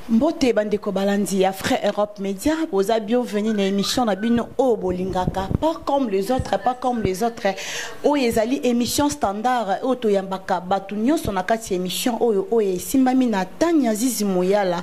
Mbote bandeko balandi ya Frère Europe Média, vous avez bienvenue dans l'émission Nabino O Bolingaka, pas comme les autres, pas comme les autres. O ezali émission standard, o to yambaka batunyo son nakati émission o simbami na Tanya Zizi Mouyala,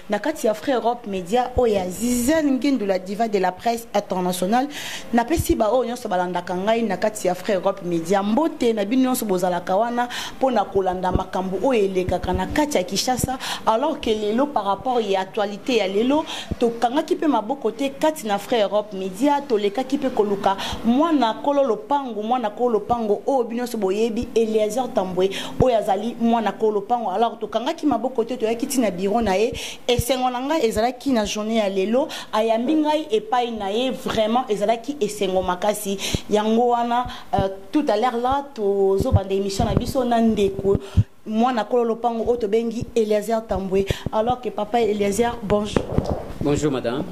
nakati ya Frère Europe Média, o ya Zizen Ngindu la diva de la presse internationale, na pesi ba o nyonso balanda kangai nakati ya Frère Europe Média, mbote nabino nyonso bozala kawana pona kolanda makambo o elekaka nakati ya Kinshasa, alors que lelo par rapport à l'actualité à lelo to kanga ki pe maboko te kati na Frère Europe Média to leka ki pe koluka mwana kolo lopango o bino so boyebi Eliezer Tambwe o yazali mwana kolo lopango alors to kanga ki maboko te to yakiti na bureau na ye esengo nanga ezalaki na journée ya lelo ayambi ngai epai na ye vraiment ezalaki esengo makasi yango wana tout à l'heure là to zo bande émission na biso na ndeko moi na kolo lopango oto bengi Eliezer Tambwe alors que papa Eliezer bonjour. Bonjour madame.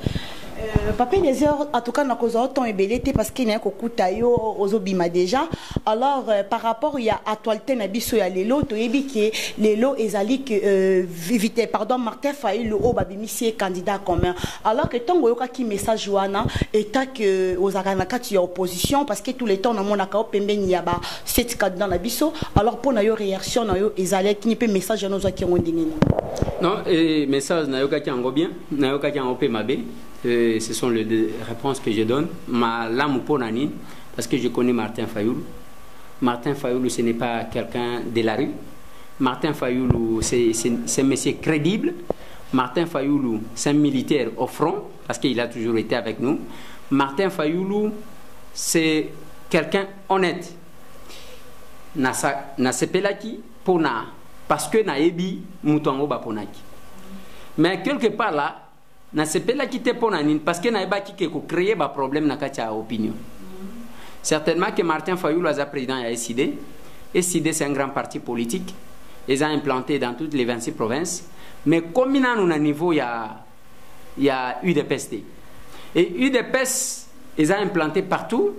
Papa Eliezer en tout cas na cause autant ebelete parce qu'il y a kokuta yo ozobima déjà alors par rapport il y a actualité na biso ya lelo to yebi ke lelo ezali que vivité pardon Martin Fayulu o babimisi candidat commun alors que tango yoka ki message wana eta que ozaka na kati ya opposition parce que tous les temps na mona ka pembeni ya ba cette candidat na biso alors pour na yo réaction na yo ezali ki ni pe message na zo ki ngondingina. Non message na yoka ki ngo bien na yoka ki ngo pe mabe. Ce sont les deux réponses que je donne. Ma lame pour Nani, parce que je connais Martin Fayulu. Martin Fayulu, ce n'est pas quelqu'un de la rue. Martin Fayulu, c'est un monsieur crédible. Martin Fayulu, c'est un militaire au front, parce qu'il a toujours été avec nous. Martin Fayulu, c'est quelqu'un honnête. Na sepelaki pona, parce que na ebi mutongo ba ponaki. Mais quelque part là, na sepela qui te ponanin parce que na eba qui ko créer ba problème na katia opinion. Certainement que Martin Fayulu est président de SID. SID c'est un grand parti politique. Ils ont implanté dans toutes les 26 provinces. Mais comme il y a un niveau, il y a UDPS. Et UDPS, ils ont implanté partout.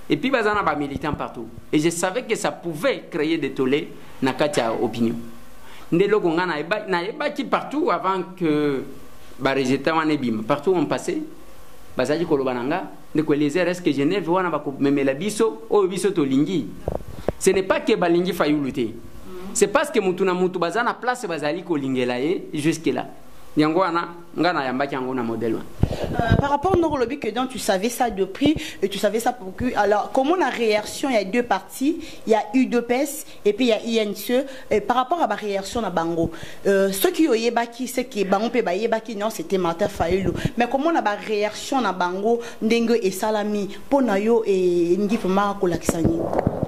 Et puis, ils ont des militants partout. Et je savais que ça pouvait créer des tollés na katia opinion. Ndelo na eba qui partout avant que partout on passait bazaji kolobananga ne ko les RS que Genève wana ba ko memela biso o biso to lingi ce n'est pas que balingi Fayulu te c'est parce que mutu na mutu bazana place bazali ko lingela ye jusque là yango wana ngana yambaki yango na modèle. Par rapport au lobby que donc tu savais ça depuis et tu savais ça pour que alors comment la réaction il y a deux partis il y a UDPS et puis il y a INSE par rapport à la réaction na bango ceux qui oye baki c'est que bango pe baye baki non c'était Martin Fayulu mais comment la réaction na bango ndenge et salami pona yo et ngi fama ko lakisani.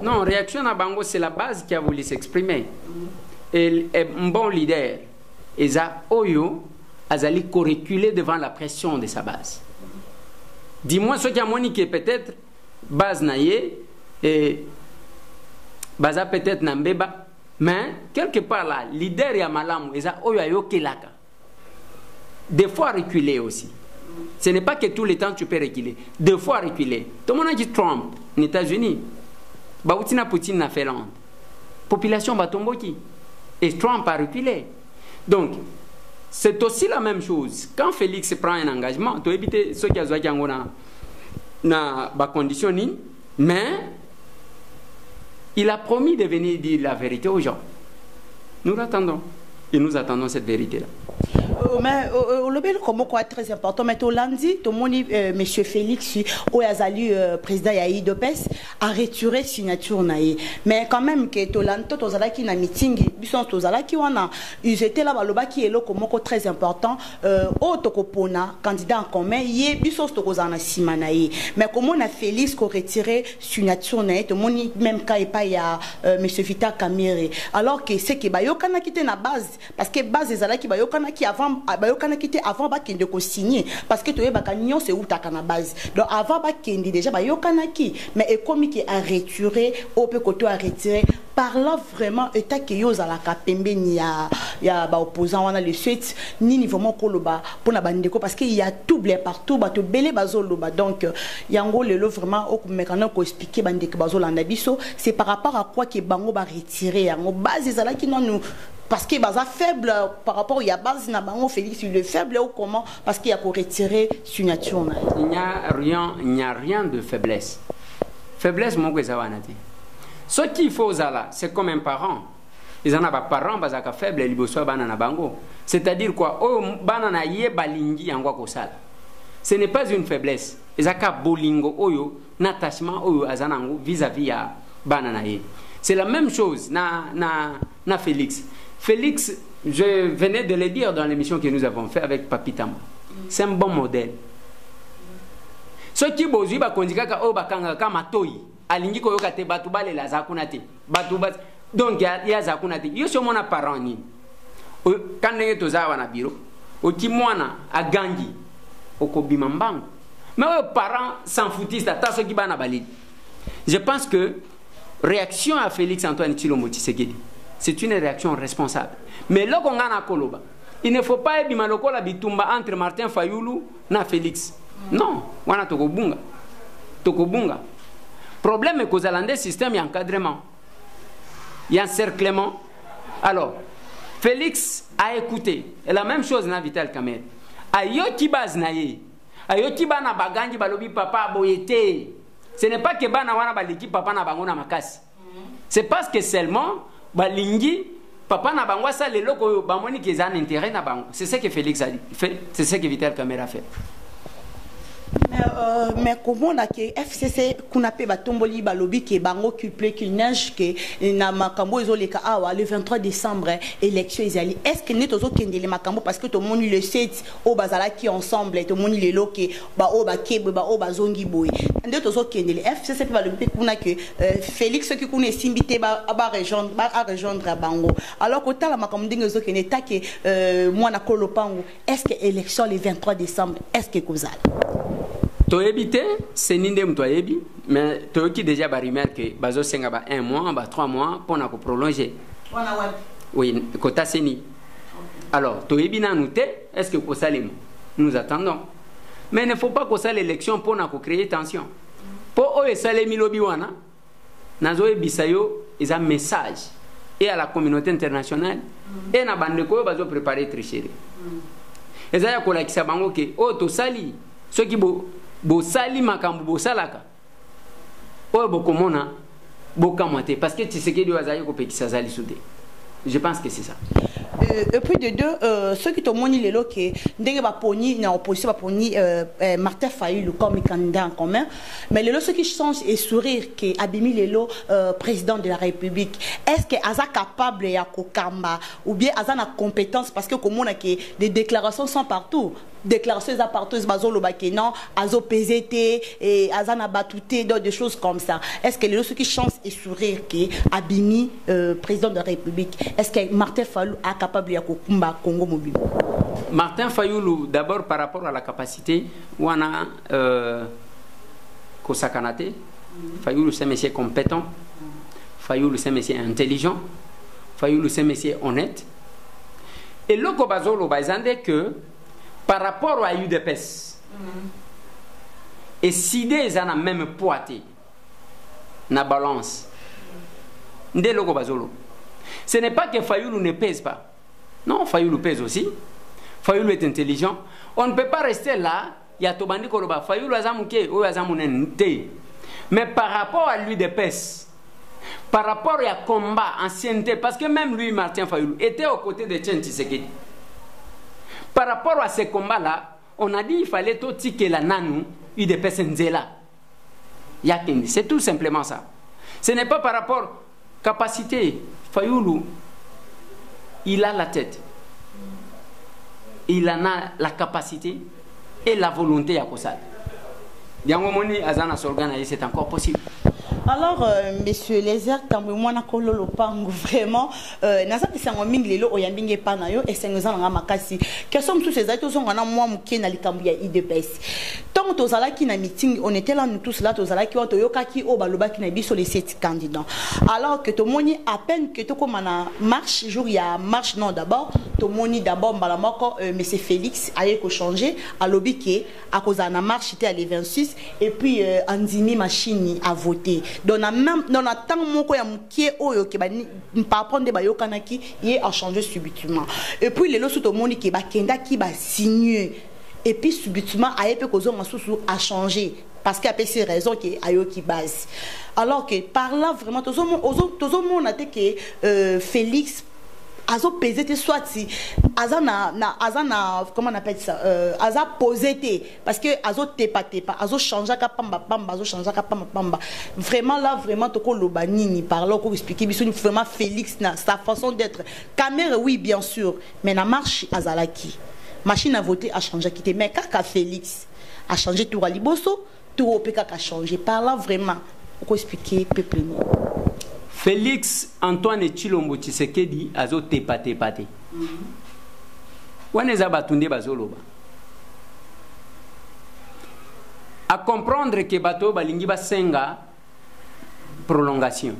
Non réaction na bango c'est la base qui a voulu s'exprimer et un bon leader eza oyo azali ko reculer devant la pression de sa base. Dis-moi ce qui a moniqué peut-être base naye et baza peut-être nambeba mais quelque part là leader ya malamu eza oyo ayokelaka. Des fois reculer aussi. Ce n'est pas que tous les temps tu peux reculer. Des fois reculer. Tout le monde a dit Trump aux États-Unis. Bautina Poutine na Finlande. Population batomboki et Trump a reculé. Donc c'est aussi la même chose. Quand Félix prend un engagement, tu évites ce qui a joué na condition, mais il a promis de venir dire la vérité aux gens. Nous l'attendons. Et nous attendons cette vérité-là. Mais le comme quoi très important mais au lundi tout mon monsieur Félix Oyazali président ya IDPS a retiré signature naïe mais quand même que to lanto to zala ki na meeting bison to zala ki wana ils étaient là baloba ki elo comme très important o to kopona candidat en commun yé bison to kozana simanaïe mais comment on a Félix ko retiré signature naïe to moni même ka epa ya monsieur Vita Kamere alors que c'est que bayokana kité na base parce que base zala ki bayokana ki avant bayokana kité avant bakende ko signer parce que toye bakanyon c'est où ta kana base donc avant bakende déjà bayokana ki mais comme qui a retiré au peu côté a retiré parlant vraiment état que yoza la kapembeni ya ba opposant wana le suite ni niveau mon koloba pour na bandeko parce qu'il y a tout blé partout ba to belé bazoloba donc yango lelo vraiment au mekana ko expliquer bandeko bazolanda biso c'est par rapport à quoi que bango ba retirer yango base za la qui nous parce que baza faible par rapport à base na bango Félix il est faible ou comment parce qu'il y a pour retirer signature il n'y a rien de faiblesse mon que ça va nater. Ce qu'il faut là, c'est comme un parent. Ils en ont pas parents bazaka faible li boso banana bango. C'est-à-dire quoi? Oh banana ye balingi angwa ko sala. Ce n'est pas une faiblesse. Ezaka bolingo oyo n'attachement oyo azanango vis-à-vis ya banana ye. C'est la même chose na Félix. Félix, je venais de le dire dans l'émission que nous avons fait avec Papi Tamba. C'est un bon modèle. Ce qui bozui ba kondika o bakanga ka matoi alingi ko yoka te batu bale la zakuna te batu bas donc ya zakuna te yo so mona parent ni o kanenge to za wana biro o ti mwana agangi o ko bimambango mais o parent s'en foutista ta so ki bana balidi. Je pense que réaction à Félix Antoine Tshilombo Tshisekedi c'est une réaction responsable mais là qu'on a koloba il ne faut pas bima lokola bitumba entre Martin Fayulu na Félix. Non, wana tokobunga. Problème est qu'aux Hollandais, système, il y a encadrement. Il y a encerclement. Alors, Félix a écouté. Et la même chose dans Vital Kamerhe. Ayoti baz naye. Ayoti bana bagangi balobi papa boyete. Ce n'est pas que bana wana baliki papa na bango na makasi. C'est parce que seulement balingi papa na bango ça le loko bamoni qu'ils ont un intérêt na bango. C'est ce que Félix a dit. C'est ce que Vital Kamerhe a fait. Mais comment on a que FCC qu'on appelle batomboli balobi que bango culpé qu'il neige que na makambo ezoleka awa le 23 décembre élection ezali est-ce que net ozo kendele makambo parce que tout le monde le sait au bazala qui ensemble tout le monde le loke ba o ba kebe ba o bazongi boy net ozo kendele FCC balobi kuna que Félix qui kuna simbité ba rejoindre bango alors que tala makambo ndenge ozo kende ta que moi na kolopango est-ce que élection le 23 décembre est-ce que kozala to éviter c'est ninde mto yebi mais to qui déjà ba remarque bazo senga ba 1 mois ba 3 mois pour na ko prolonger oui kota seni alors to yebi na nouté est-ce que ko salem nous attendons mais il ne faut pas que ça l'élection pour na ko créer tension pour o salemi lobi wana nazo ebisa yo ils a message et à la communauté internationale et na bande ko bazo préparer tricherie ezaya ko la kisabango ke o to sali ceux qui bo sali makambu bo salaka o bo komona bo kamate parce que Tshisekedi wazayi ko pekisa sali soudé. Je pense que c'est ça. Et puis de deux, ceux qui t'ont moni les lots qui n'ont pas poni na opposition pas poni Martin Fayulu comme candidat en commun, mais les lots ceux qui changent et sourire qui Abimi les lots président de la République. Est-ce que Aza capable ya kokamba ou bien Aza na compétence parce que comme on a que des déclarations sont partout. Déclarations à partout, bazolo bakenan, azo PZT et azana batouté, des choses comme ça. Est-ce que les ceux qui chancent et sourire qui Abimi président de la République, est-ce que Martin Fayulu est capable de kumba Congo mobile? Martin Fayulu d'abord par rapport à la capacité, wana kosakanate. Fayulu c'est un monsieur compétent. Fayulu c'est un monsieur intelligent. Fayulu c'est un monsieur honnête. Et le bazolo bazande que par rapport à UDPS, et si des gens ont même poité na balance, ce n'est pas que Fayulu ne pèse pas. Non, Fayulu pèse aussi. Fayulu est intelligent. On ne peut pas rester là. Il y a Tobandi Koloba. Fayulu azamuke ou azamunente. Mais par rapport à l'UDPS, par rapport à combat, ancienneté, parce que même lui, Martin Fayulu, était aux côtés de Tchen Tshisekedi. Par rapport à ces combats-là, on a dit qu'il fallait tout tirer la nanou, UDPS Nzela. C'est tout simplement ça. Ce n'est pas par rapport à la capacité. Fayulu, il a la tête. Il en a la capacité et la volonté à Kossal. Yangomoni Azana s'organiser, c'est encore possible. Alors, monsieur Lézard, moi, na kololo pango vraiment. Nasa pisango mingi lelo oyambinge panayo et sengoza nga makasi. Question tous ces aides sont na moi muke na likambu ya IDPS. Tant tozala ki na meeting, on était là nous tous là tozala ki otoyoka ki o baloba ki na biso les 7 candidats. Alors que to moni à peine que to comme na marche jour il y a marche non d'abord, to moni d'abord malamoko monsieur Félix a ko changer à lobby qui à cause na marche était à les 26 et puis Andimi machine à voter. Donc même dans la temps moko ya mukie oyo ke ba pas prendre ba yokanaki il a changé subitement. Et puis les lots tout monde qui ba kenda qui ba signer et puis subitement ayepe kozo masusu a changé parce qu'il y a ces raisons qui ayo qui base. Alors que par là vraiment tout le monde a dit que Félix azo pesé soit si azana comment on appelle ça aza posé parce que azo tepa azo changer ka pamba azo changer ka pamba vraiment là vraiment to ko lobanini par là ko expliquer biso vraiment Félix na sa façon d'être caméra oui bien sûr mais na marche azalaki machine à voter a changé quitté mais kaka Félix a changé tout à liboso tout au PK a changé par là vraiment ko expliquer peuple. Félix Antoine Tshilombo Tshisekedi azo tepate. Waneza batunde bazoloba. À comprendre que bato balingi basenga prolongation.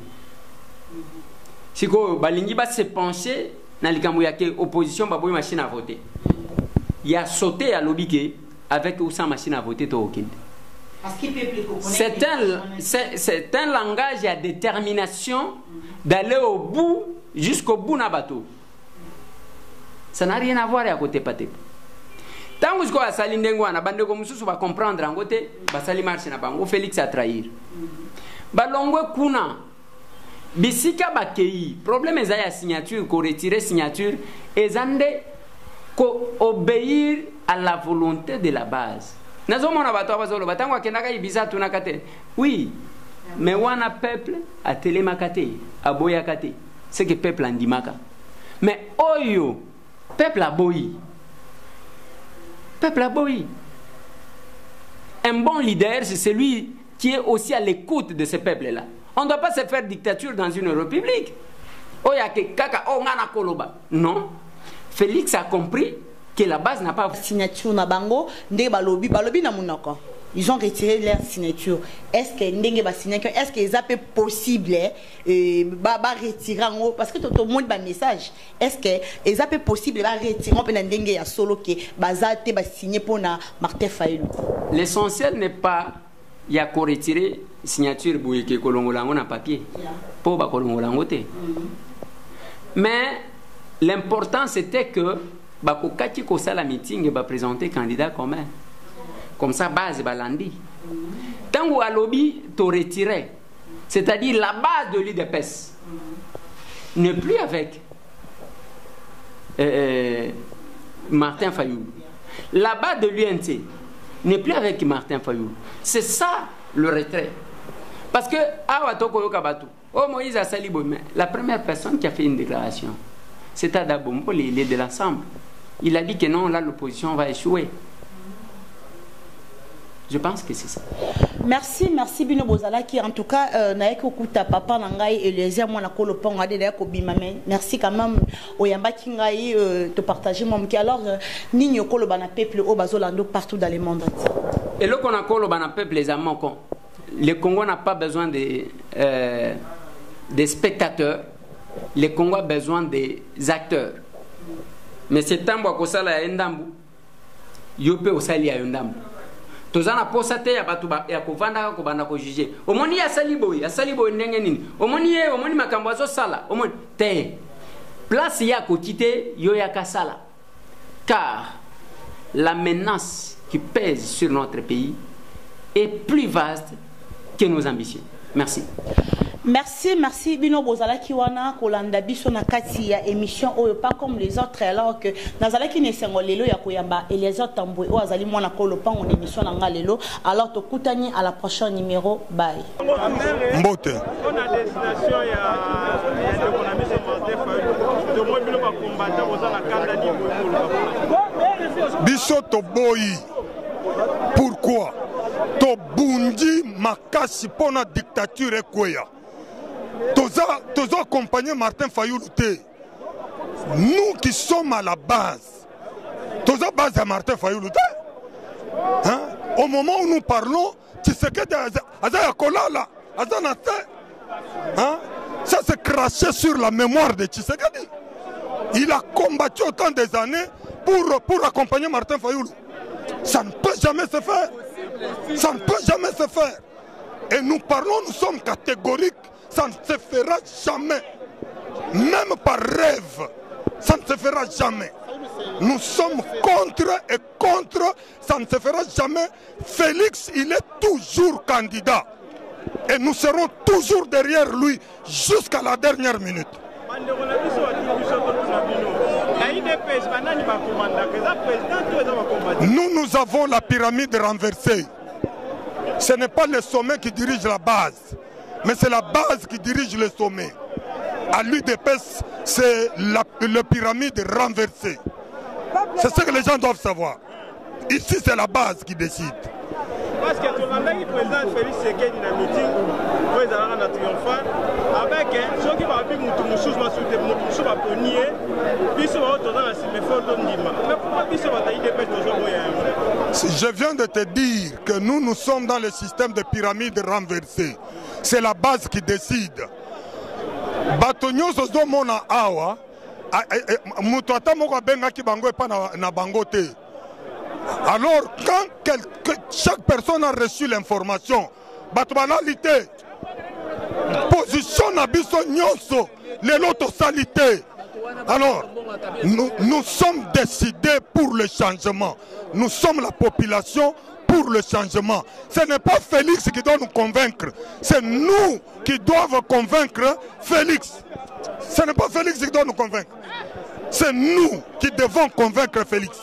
Siko balingi ba se pencher na likambo ya ke opposition baboy machine à voter. Il a sauté à l'obike avec ou sans machine à voter to okende. C'est un langage à détermination d'aller au bout, jusqu'au bout na bateau. Ça n'a rien à voir à côté pate. Tant que vous avez salindengo na bande ko mususu va comprendre en côté, ba sali marche na bango Félix a trahir. Ba longwe kuna bisika ba kei, problème eza ya signature ko retirer signature ezande ko obéir à la volonté de la base. Oui, mais wana peuple a télémakate, a boyakate, c'est que peuple a ndimaka. Mais oyo, peuple a boyi. Peuple a boyi. Un bon leader, c'est celui qui est aussi à l'écoute de ce peuple-là. On ne doit pas se faire dictature dans une république. Oyake kaka o ngana koloba. Non. Félix a compris que la base n'a pas signature na bango ndenge balobi na munoko. Ils ont retiré leur signature. Est-ce que ndenge ba signature est-ce que ça peut possible ba retirer en parce que tout le monde ba message. Est-ce que ça peut possible ba retirer en ndenge ya solo que bazate ba signer pour na Martin Fayulu. L'essentiel n'est pas ya ko retirer signature boyeke kolongolango na papier. Pour ba kolongolango te. Mais l'important c'était que bakokaki ko sala meeting et ba présenter candidat commun. Comme ça base balandi. Tango alobi to retirer. C'est-à-dire la base de l'UDPS n'est plus avec Martin Fayulu. La base de l'UNC n'est plus avec Martin Fayulu. C'est ça le retrait. Parce que awatoko yokabatu. Oh Moïse a sali mais la première personne qui a fait une déclaration, c'est Adabombo, il est de l'ensemble. Il a dit que non, là, l'opposition va échouer. Je pense que c'est ça. Merci Bino Bozala qui en tout cas n'a écouté papa Nangai et les amis mon le pont merci quand même Oyamba Kingai de partager mon qui alors Nino Kolo bana peuple au Bazolando partout dans le monde. Et le qu'on a Kolo bana peuple les amis le Congo n'a pas besoin des spectateurs, le Congo a besoin des acteurs. Mais c'est temps pour kosala ya ndambu yope osali ya ndambu tozana posate ya batu ya kovanda ko banda ko juger omoni ya sali boy ndenge nini omoni makambo azo sala omoni te place ya ko kite yo ya kasala car la menace qui pèse sur notre pays est plus vaste que nos ambitions. Merci. Merci Bino Bozala Kiwana Kolanda biso na kati ya émission oyo pas comme les autres alors que nazala ki ne sengolelo ya koyamba et les autres tamboué o azali mwana ko lopa on émission na ngalelo alors to kutani à la prochaine numéro bye. Mbote. On a destination ya l'économie de moi bino ba combattre bozala kanda ni Biso to boyi. Pourquoi? To tobundi makasi pona dictature ekweya toza accompagner Martin Fayoulou te. Nous qui sommes à la base toza base à Martin Fayoulou te, hein? Au moment où nous parlons Tshisekedi aza ya kolala aza na te, hein? Ça c'est craché sur la mémoire de Tshisekedi. Il a combattu autant des années pour accompagner Martin Fayoulou. Ça ne peut jamais se faire. Ça ne peut jamais se faire. Et nous parlons, nous sommes catégoriques. Ça ne se fera jamais. Même par rêve, ça ne se fera jamais. Nous sommes contre et contre, ça ne se fera jamais. Félix, il est toujours candidat. Et nous serons toujours derrière lui jusqu'à la dernière minute. Nous avons la pyramide renversée. Ce n'est pas le sommet qui dirige la base, mais c'est la base qui dirige le sommet. À l'UDPS, c'est la pyramide renversée. C'est ce que les gens doivent savoir. Ici, c'est la base qui décide. Parce que tout le monde qui présente Félix Tshisekedi dans le meeting, pour les aller triomphal, avec ceux qui vont appuyer Moutoumoussou, Moutoumoussou va nier, puis ils vont dans la cinéphore de Ndima. Mais pourquoi ils vont tailler des pêches toujours? Je viens de te dire que nous sommes dans le système de pyramide renversée. C'est la base qui décide. Batonyo Sozo Mona Awa, Moutouata Moko Bengaki Bango et pas na Bangote. Alors, quand chaque personne a reçu l'information, Batoubanalité, position Nabiso Nyonso, les lotos salité. Alors, nous sommes décidés pour le changement. Nous sommes la population pour le changement. Ce n'est pas Félix qui doit nous convaincre, c'est nous qui doivent convaincre Félix. Ce n'est pas Félix qui doit nous convaincre, c'est nous qui devons convaincre Félix.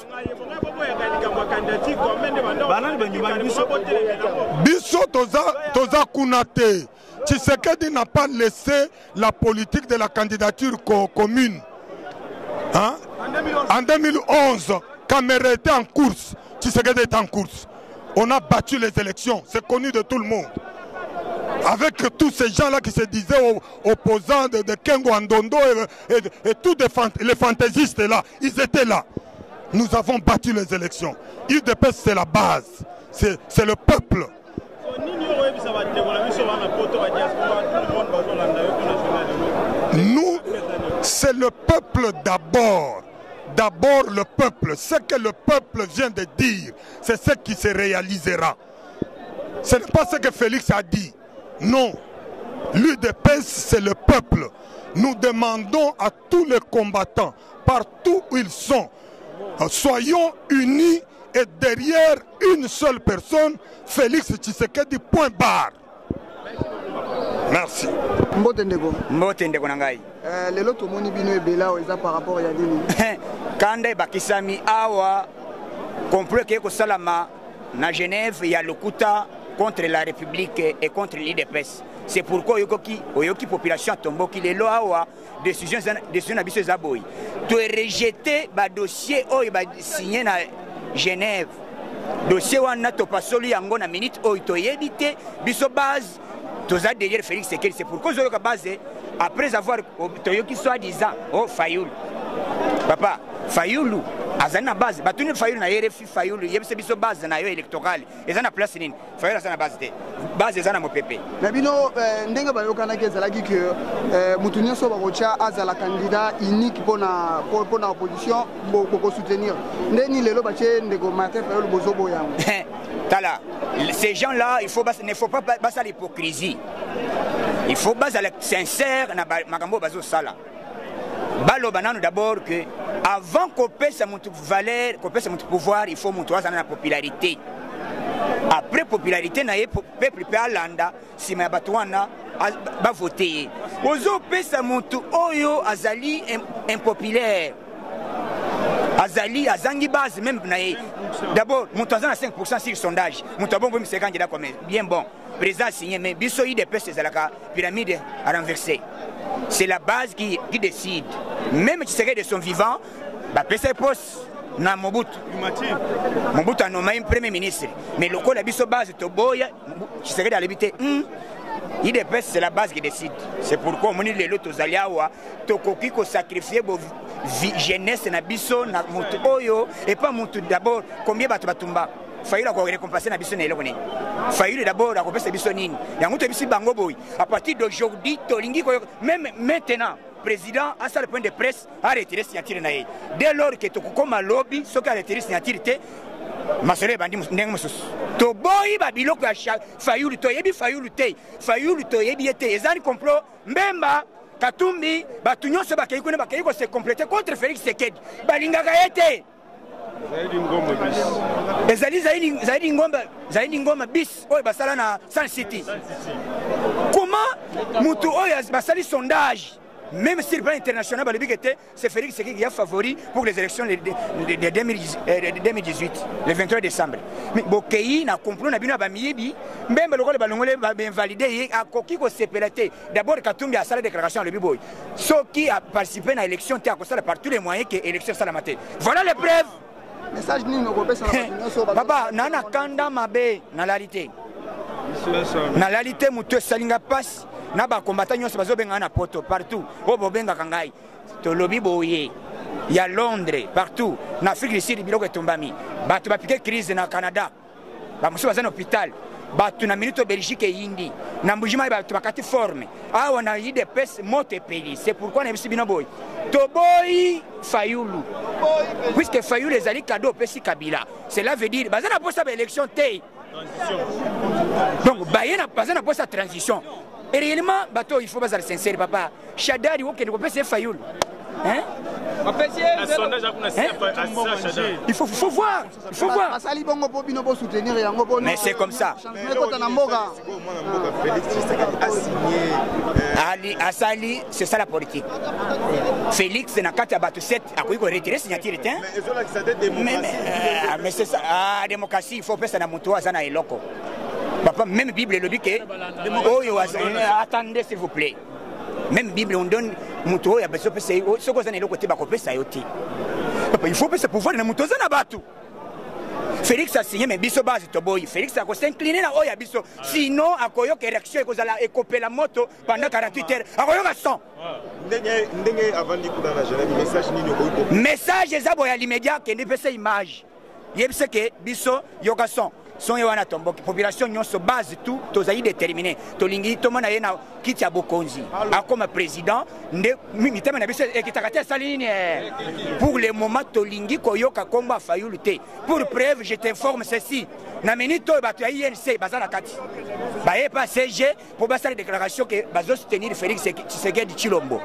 Biso toza kunate. Tshisekedi n'a pas laissé la politique de la candidature commune. Hein? En 2011, Camera était en course, Tshisekedi est en course. On a battu les élections, c'est connu de tout le monde. Avec tous ces gens-là qui se disaient opposants de Kengo Andondo et tous les fantaisistes là, ils étaient là. Nous avons battu les élections. UDPS, c'est la base. C'est le peuple. Nous, c'est le peuple d'abord. D'abord le peuple. Ce que le peuple vient de dire, c'est ce qui se réalisera. Ce n'est pas ce que Félix a dit. Non. L'UDPS, c'est le peuple. Nous demandons à tous les combattants, partout où ils sont, soyons unis et derrière une seule personne, Félix Tshisekedi, point barre. Merci. Mbotendeko nangai. Lelo tomoni bino ebela oza par rapport ya nini? Kanda bakisami awa complot ke ko salama na Genève ya lokuta contre la République et contre l'UDPS. C'est pourquoi oyoki population tomboki lelo awa décision na biso zaboyi. To rejeter ba dossier oyo ba signé na Genève. Dossier wana to pasoli yango na minute oyo to yebite biso base toza derrière Félix Tshisekedi. C'est pourquoi oyoka base après avoir toyoki soi-disant Fayoulou. Papa, Fayoulou azana base batuni Fayoulou na RFI Fayoulou yebise biso base na yo électorale ezana place nini Fayoulou azana base te base ezana mopepe na bino ndenge bayokana ke ezalaki que mutu nyonso bakotia azala candidat unique pour na opposition pour soutenir ndeni lelo batie ndeko Martin Fayoulou bozobo yango tala ces gens là il faut pas basa l'hypocrisie, il faut basa la sincère na makambo bazo sala balo banano d'abord que avant qu'on pèse mon valeur, qu'on pèse mon pouvoir, il faut monter dans la popularité. Après popularité, na peuple peut alanda si ma batouana va voter. Ozo pèse mon oyo azali impopulaire. Azali azangi base même nae. D'abord, mon à 5% sur le sondage. Mon tabon pour me candidat comme bien bon. Président signé mais biso IDP c'est la pyramide à renverser. C'est la base qui décide. Même si c'est de son vivant, bah pèse poste na Mobutu a nommé un premier ministre mais le la biso base toboya Tshisekedi a l'habité IDPS c'est la base qui décide c'est pourquoi on dit les lots aux aliawa tokoki ko sacrifier jeunesse na biso na mutu oyo et pas mutu d'abord combien batumba Fayulu ko récompenser na biso na eloko nini Fayulu d'abord a compensé biso nini yango to biso bango boy à partir d'aujourd'hui tolingi ko même maintenant président a ça le point de presse a retiré signature na ye dès lors que to koma lobby ce qui a retiré signature té masere bandi ndenge mosusu to boy ba biloko ya Fayulu to yebi Fayulu to yebi ete ezali complot mbemba Katumbi batu nyonso bakei ko se compléter contre Félix Tshisekedi balingaka ete Zaidi ngomba bis oyo basala na Sun City. Comment mutu oyo basali sondage même si le plan international c'est Félix Tshisekedi qui a favori pour les élections de 2018 le 23 décembre mais bokei na complot na bino ba miyebi mbembe lokole balongole ba invalider a koki ko sepelate d'abord Katumbi a sala déclaration le biboy so qui a participé à l'élection té a kosala par tous les moyens que élection sala maté voilà les preuves. Message ni no kopesa na papa nana kanda mabe na réalité mutu salinga passe na ba combattant nyonso bazobenga na poto partout o bobenga kangai to lobi boye ya Londres partout na Afrique du Sud biloko etombami bato bapike crise na Canada ba musu bazana hôpital bato na minute Belgique et Indi na mbujima bato bakati forme awa na IDPS mote peli c'est pourquoi na bisi bino boy to boy Fayulu puisque Fayulu les ali cadeau pesi Kabila cela veut dire bazana posa ba élection té donc bayena bazana posa transition et réellement bateau il faut pas être sincère papa Shadari ou que ne peut pas se Fayulu hein il faut voir mais c'est comme ça Asali c'est ça la politique Félix n'a qu'à battre 7 à quoi il retirer signature mais c'est ça la démocratie il faut pas ça na mutu azana eloko papa même Bible le dit que attendez s'il vous plaît même Bible on donne muto ya beso pesa ce que ça n'est le côté ba kopesa yoti papa il faut pas se pouvoir na muto za na batu Félix a signé mais biso base to boy Félix a ko s'incliner na oya biso sinon akoyo que réaction ekozala ekope la moto pendant 48 heures akoyo ka 100 ndenge avant di kuda na Genève message nini ko message ezabo ya l'immédiat que ne pesa image yebise que biso yoka 100 son yewana tomboki population nyonso base tout tozayi déterminé tolingi tomona ye na kiti ya bokonzi akoma président nde mitema na biso ekitakati asalini pour le moment tolingi koyoka kombo Fayulu te pour preuve je t'informe ceci na minute oyo bato ya INC baza na kati baye pas CG pour basala déclaration que bazo soutenir Félix Tshisekedi Tshilombo.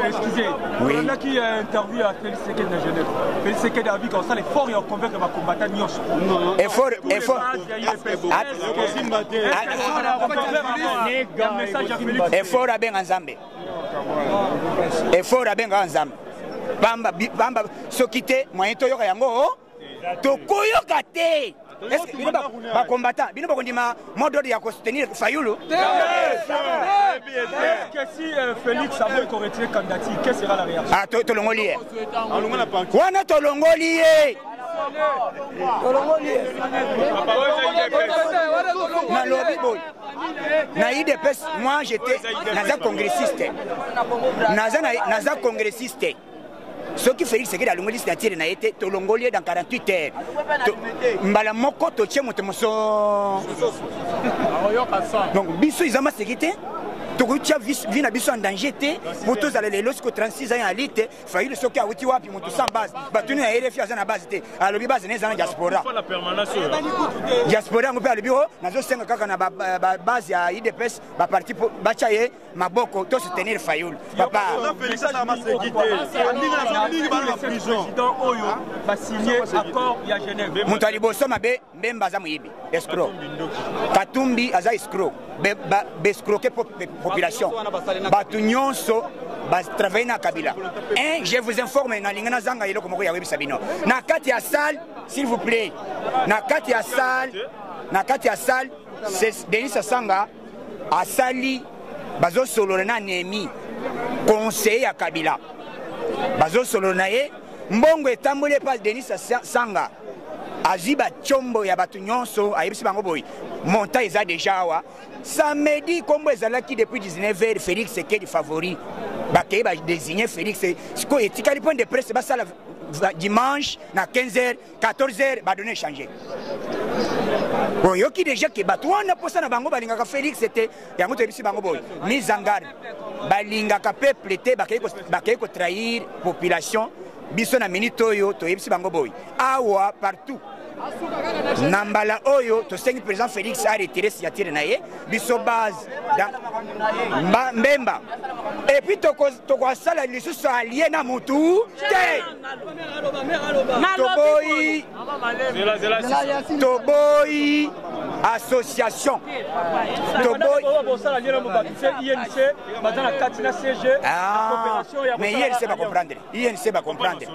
Excusez, on a qui a interview à Félix Tshisekedi na Genève. Félix Tshisekedi a dit qu'on s'allait fort et on convaincre les combattants nyonso. Effort effort abenga nzambe effort abenga nzambe bamba sokite moyen toyoka yango tokoyoka te est-ce que ba combattant bino bakondima mode ya ko soutenir Fayulu que si Félix avait retiré candidature quelle sera la réaction ah tolongoli wana tolongoli na IDPS moi j'étais naza congressiste ce qui fait c'est que la longoli signature na été tolongoli dans 48 heures mbala moko to tche moto moso donc biso izama sécurité tokutia vie na biso en danger te moto za lelo siko 36 ans en lite Fayulu soki awuti wapi moto sans base batuni na RFI azana base te alobi base neza na diaspora diaspora ngope alobi nazo senga kaka na base ya IDPS ba parti ba chaye maboko to soutenir Fayulu papa Félix a ma sécurité président oyo ba signer accord ya Genève moto liboso mabe mbemba za muyibi escroc Katumbi aza escroc be escroquer population batu nyonso ba travailler na Kabila je vous informe na lingana zanga iloko moko ya webi sabino na kati ya salle s'il vous plaît na kati ya salle c'est Denis Sanga asali bazo solo na Nemi conseiller ya Kabila bazo solo na ye mbongo etamboli pas Denis Sanga aziba chombo ya batu nyonso ayebisi bango boy monta eza déjà wa samedi kombo ezalaki depuis 19h Félix Sekedi favori bakei ba désigner Félix siko etikali point de presse basala dimanche na 15h 14h ba donner changer oyoki déjà ke batu wana posa na bango balingaka Félix c'était yango tebisi bango boy mise en garde balingaka peuple te bakei ko trahir population biso na minute oyo toyebisi bango boy awa partout nambala oyo to sengi président Félix a retiré signature na ye biso base mbemba et puis to ko sala lisusu allié na mutu te toboyi association mais INC va comprendre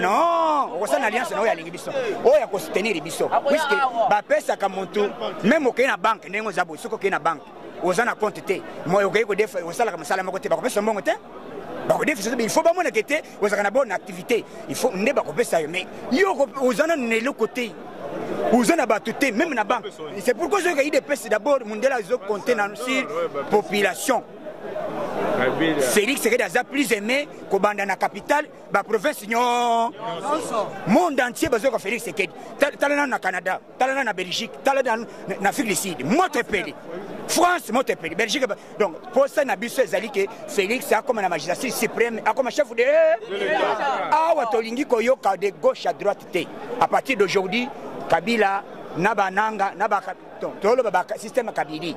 non on s'en alliance na oya lingi biso oya ko soutenir biso puisque ba pesa ka muntu même au na banque ndengo zabo soko ke na banque ozana compte te moi okei ko defa osala comme sala moko te ba ko pesa mbongo te ba ko defa il faut ba mona kete ozaka na bonne activité il faut ndeba ko pesa yo mais yo ozana ne le côté ozana ba tout même na banque c'est pourquoi je ai des pesa d'abord mondela zo compter sur population. Félix Sekedi a plus aimé qu'au banda na capitale, ba province non. Monde entier besoin de Félix Sekedi. Talana na Canada, talana na Belgique, talana na Afrique du Sud. Monte pays. France, monte pays. Belgique. Donc pour ça na biso ezali que Félix a comme la magistrature suprême, a comme chef de ah watolingi koyoka de gauche à droite té. À partir d'aujourd'hui, Kabila nabananga nabaka tolo ba système Kabili.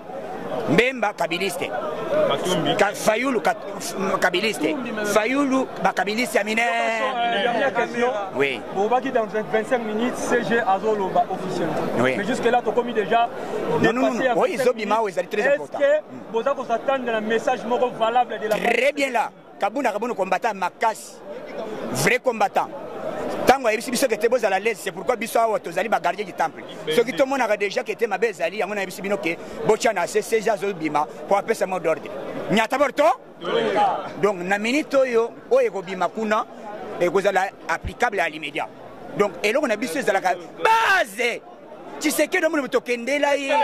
Mbemba kabiliste Fayulu kabiliste Fayulu bakabiliste amine. Dernière question. Oui. Bon, on va quitter dans 25 minutes CG Azolo officiellement. Oui. Mais jusque là tu as commis déjà non. Oui, Zobima est très important. Est-ce que vous avez s'attendre un message valable de la très bien là. Kabuna combattant Makas. Vrai combattant. Tango a biso que teboza la l'aise c'est pourquoi biso awa tozali ba gardien du temple ceux qui tout monde a déjà que était ma bezali yango na biso bino que bochana c'est jazo bima pour appeler ça mot d'ordre nyata borto donc na minute oyo ko bima kuna et kozala applicable à l'immédiat donc et là on a biso za la base tu sais que le tokende là il est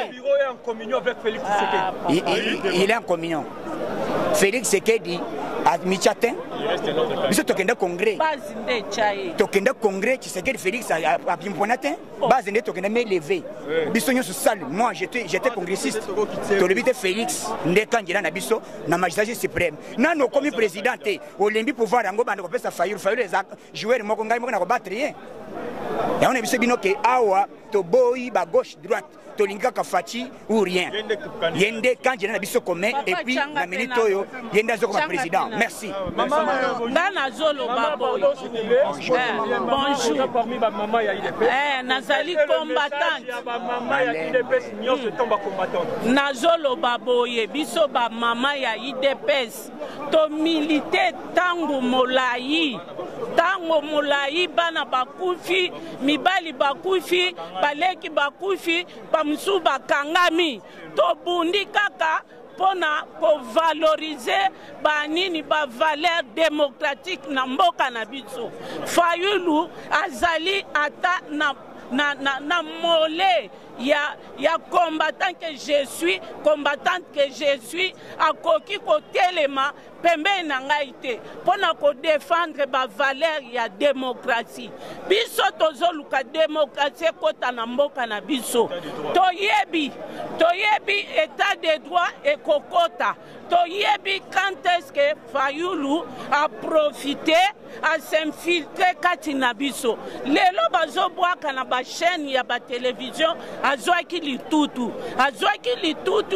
en communion avec Félix Sekedi il est en communion Félix Sekedi à Michatin biso tokenda congrès tokenda congrès tu sais que Félix a Pimponatin base ne tokenda me lever biso nyoso salle moi j'étais congressiste to le bité Félix ndekangela na biso na magistrature suprême nano comme président au lembi pouvoir ngo bande ko pesa Fayulu les joueurs moko ngai moko na ko battre rien ya on a biso bino ke awa to boy ba gauche droite to linga ka fachi ou rien yende kangela na biso commun et puis na minute oyo yende azo comme président merci Dana Zolo Baboy. Bonjour. Parmi ma maman ya IDP. Nazali combattante. Maman ya IDP nyonso tomba combattante. Nazolo Baboy biso ba maman ya IDP. To militer tango molai. Tango molai bana bakufi, mibali bakufi, baleki bakufi, bamsu bakangami. To bundi kaka pona pour valoriser banini ba valeur démocratique na mboka na biso. Fayulu azali ata na mole ya combattant que je suis, combattante que je suis, akoki ko telema pembe na ngai te pona ko défendre ba valeur ya démocratie. Biso tozoluka démocratie kota na mboka na biso. Toyebi état de droit et kokota. Toyebi quand est-ce que Fayulu a profité à s'infiltrer kati na biso. Lelo bazo boaka na ba chaîne ya ba télévision azwaki litutu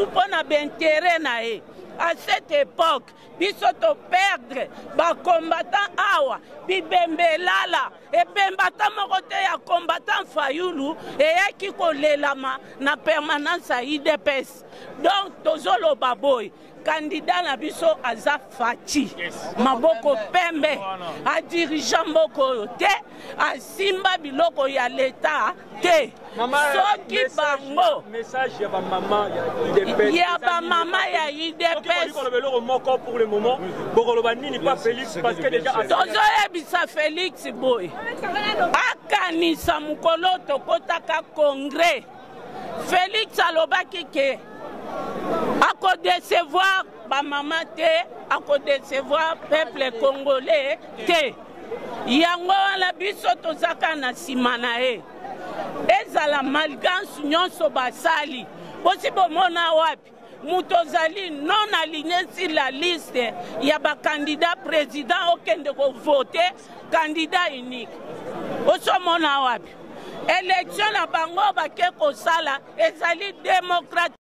pona b'intérêt na e. À cette époque, biso to perdre ba combattant awa bibembelala et bembata mokote ya combattant Fayulu et yaki ko lelama na permanence à IDPS. Donc tozolo baboy candidat na biso aza faci maboko pembe adirija mboko oyo te asimba biloko ya leta te soki bango ya bamama ya UDPS tozoyebisa Félix boye akanisa mokolo tokotaka congres Félix alobaki ke akodecevoir bamama te akodecevoir peuple congolais te yango wana biso tozaka na nsima na ye ezala malgance nyonso basali bosi bomona wapi mutu ozali non aligné sur la liste ya bakandidat président okende kovote candidat unique osomona wapi élection na bango bake kosala ezali démocratique